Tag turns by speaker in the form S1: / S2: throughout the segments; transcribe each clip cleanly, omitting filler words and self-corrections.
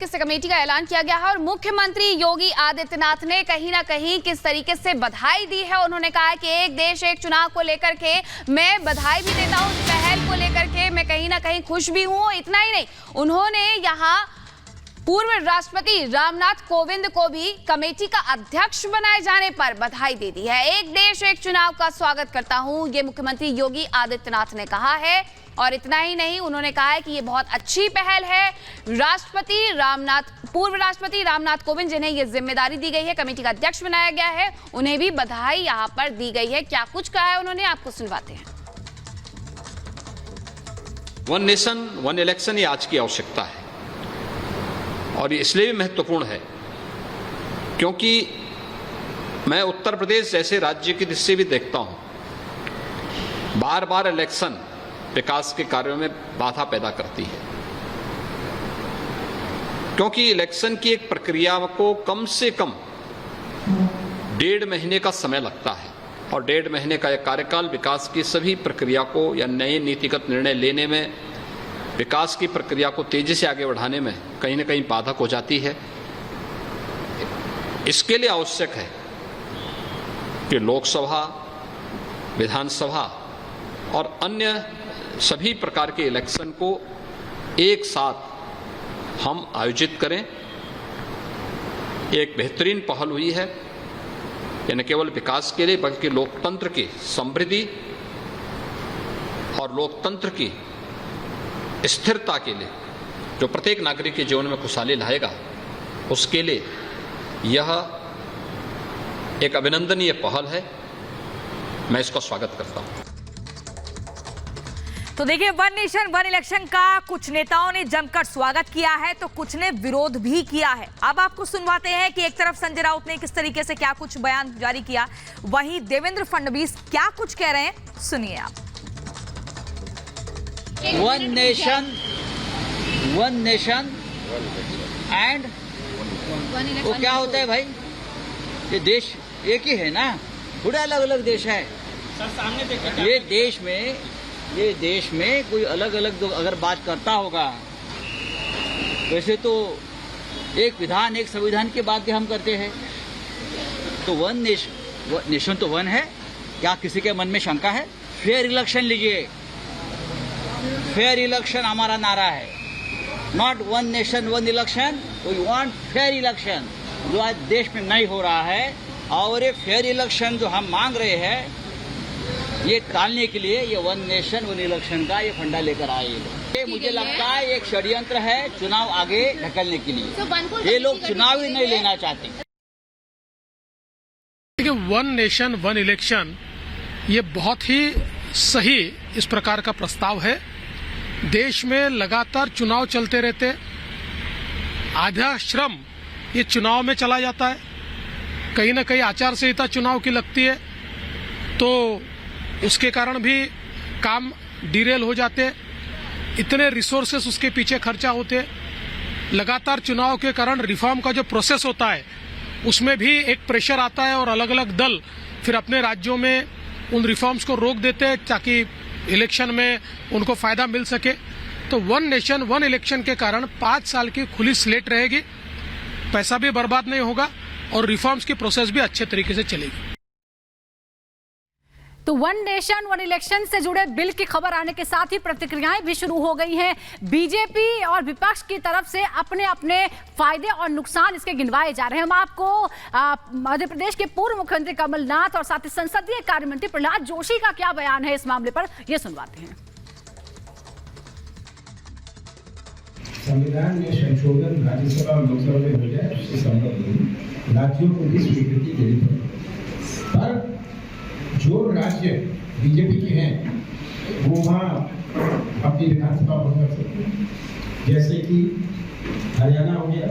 S1: Committee का ऐलान किया गया है और मुख्यमंत्री योगी आदित्यनाथ ने कहीं ना कहीं किस तरीके से बधाई दी है। उन्होंने कहा कि एक देश एक चुनाव को लेकर के मैं बधाई भी देता हूं, पहल को लेकर के मैं कहीं ना कहीं खुश भी हूं। इतना ही नहीं, उन्होंने यहां पूर्व राष्ट्रपति रामनाथ कोविंद को भी कमेटी का अध्यक्ष बनाए जाने पर बधाई दे दी है। एक देश एक चुनाव का स्वागत करता हूं, ये मुख्यमंत्री योगी आदित्यनाथ ने कहा है। और इतना ही नहीं, उन्होंने कहा है कि ये बहुत अच्छी पहल है। पूर्व राष्ट्रपति रामनाथ कोविंद, जिन्हें ये जिम्मेदारी दी गई है, कमेटी का अध्यक्ष बनाया गया है, उन्हें भी बधाई यहां पर दी गई है। क्या कुछ कहा है उन्होंने, आपको सुनवाते हैं।
S2: वन नेशन वन इलेक्शन ये आज की आवश्यकता है और ये इसलिए भी महत्वपूर्ण है क्योंकि मैं उत्तर प्रदेश जैसे राज्य की दृष्टि से भी देखता हूं, बार बार इलेक्शन विकास के कार्यों में बाधा पैदा करती है, क्योंकि इलेक्शन की एक प्रक्रिया को कम से कम 1.5 महीने का समय लगता है और 1.5 महीने का यह कार्यकाल विकास की सभी प्रक्रिया को या नए नीतिगत निर्णय लेने में, विकास की प्रक्रिया को तेजी से आगे बढ़ाने में कहीं ना कहीं बाधक हो जाती है। इसके लिए आवश्यक है कि लोकसभा, विधानसभा और अन्य सभी प्रकार के इलेक्शन को एक साथ हम आयोजित करें। एक बेहतरीन पहल हुई है, ये न केवल विकास के लिए बल्कि लोकतंत्र की समृद्धि और लोकतंत्र की स्थिरता के लिए, जो प्रत्येक नागरिक के जीवन में खुशहाली लाएगा, उसके लिए यह एक अभिनंदनीय पहल है। मैं इसका स्वागत करता हूं।
S3: तो देखिए, वन नेशन वन इलेक्शन का कुछ नेताओं ने जमकर स्वागत किया है तो कुछ ने विरोध भी किया है। अब आपको सुनवाते हैं कि एक तरफ संजय राउत ने किस तरीके से क्या कुछ बयान जारी किया, वहीं देवेंद्र फडणवीस क्या कुछ कह रहे हैं, सुनिए आप।
S4: वन नेशन एंड वो क्या होता है भाई? ये देश एक ही है ना, थोड़े अलग अलग देश है। ये देश में कोई अलग अलग अगर बात करता होगा, वैसे तो एक विधान एक संविधान की बात भी हम करते हैं। तो वन नेशन तो वन है। क्या किसी के मन में शंका है? फेयर इलेक्शन लीजिए। फेयर इलेक्शन हमारा नारा है, not one nation one election. We want fair election, जो आज देश में नहीं हो रहा है। और ये फेयर इलेक्शन जो हम मांग रहे हैं, ये टालने के लिए ये वन नेशन वन इलेक्शन का ये फंडा लेकर आए ये मुझे लगता है एक षड्यंत्र है चुनाव आगे ढकलने के लिए। ये लोग चुनाव ही नहीं लेना चाहते।
S5: देखिए, वन नेशन वन इलेक्शन ये बहुत ही सही इस प्रकार का प्रस्ताव है। देश में लगातार चुनाव चलते रहते, आधा श्रम ये चुनाव में चला जाता है, कहीं ना कहीं आचार संहिता चुनाव की लगती है तो उसके कारण भी काम डिरेल हो जाते, इतने रिसोर्सेस उसके पीछे खर्चा होते। लगातार चुनाव के कारण रिफॉर्म का जो प्रोसेस होता है उसमें भी एक प्रेशर आता है और अलग अलग दल फिर अपने राज्यों में उन रिफॉर्म्स को रोक देते हैं ताकि इलेक्शन में उनको फायदा मिल सके। तो वन नेशन वन इलेक्शन के कारण 5 साल की खुली स्लेट रहेगी, पैसा भी बर्बाद नहीं होगा और रिफॉर्म्स की प्रोसेस भी अच्छे तरीके से चलेगी।
S6: तो वन नेशन वन इलेक्शन से जुड़े बिल की खबर आने के साथ ही प्रतिक्रियाएं भी शुरू हो गई हैं। बीजेपी और विपक्ष की तरफ से अपने अपने फायदे और नुकसान इसके गिनवाए जा रहे हैं। हम आपको मध्य प्रदेश के पूर्व मुख्यमंत्री कमलनाथ और साथ ही संसदीय कार्य मंत्री प्रहलाद जोशी का क्या बयान है इस मामले पर, ये सुनवाते हैं।
S7: संविधान में संशोधन राज्यसभा और लोकसभा में हो जाए, उससे संबंध नहीं, राज्यों को भी स्वीकृति देनी पड़ेगी। पर जो राज्य बीजेपी के हैं वो वहाँ अपनी विधानसभा भंग कर सकते हैं, जैसे कि हरियाणा हो गया,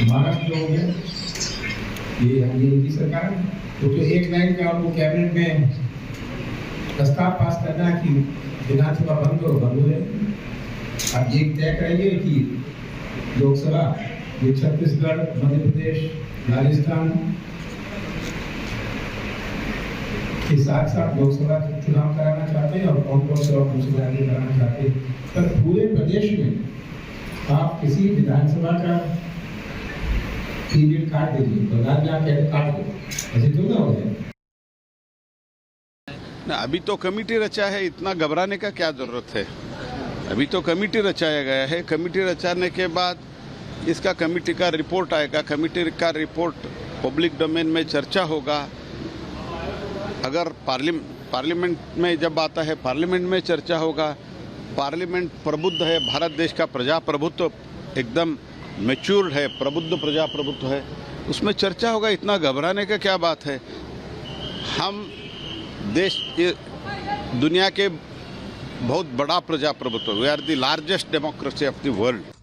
S7: महाराष्ट्र हो गया, ये इनकी सरकार है। तो एक लाइन का उनको कैबिनेट में प्रस्ताव पास करना है कि विधानसभा बंद हो जाए। आप ये तय करेंगे कि लोकसभा ये छत्तीसगढ़, मध्य प्रदेश, राजस्थान के साथ साथ लोकसभा चुनाव कराना चाहते हैं और कौन कौन से और दूसरे राज्य कराना चाहते हैं। पर पूरे प्रदेश में आप किसी विधानसभा का पीरियड काट दीजिए, बता दें आप कैसे काट दो, ऐसे तो ना हो जाए।
S8: ना, अभी तो कमेटी रचा है, इतना घबराने का क्या जरूरत है। अभी तो कमेटी रचाया गया है, कमेटी रचाने के बाद इसका कमेटी का रिपोर्ट आएगा, कमेटी का रिपोर्ट पब्लिक डोमेन में चर्चा होगा। अगर पार्लियामेंट में जब आता है, पार्लियामेंट में चर्चा होगा। पार्लियामेंट प्रबुद्ध है, भारत देश का प्रजाप्रभुत्व एकदम मैच्योर्ड है, प्रबुद्ध प्रजाप्रभुत्व है, उसमें चर्चा होगा। इतना घबराने का क्या बात है। हम देश दुनिया के बहुत बड़ा प्रजाप्रभुत्व, we are the largest democracy of the world.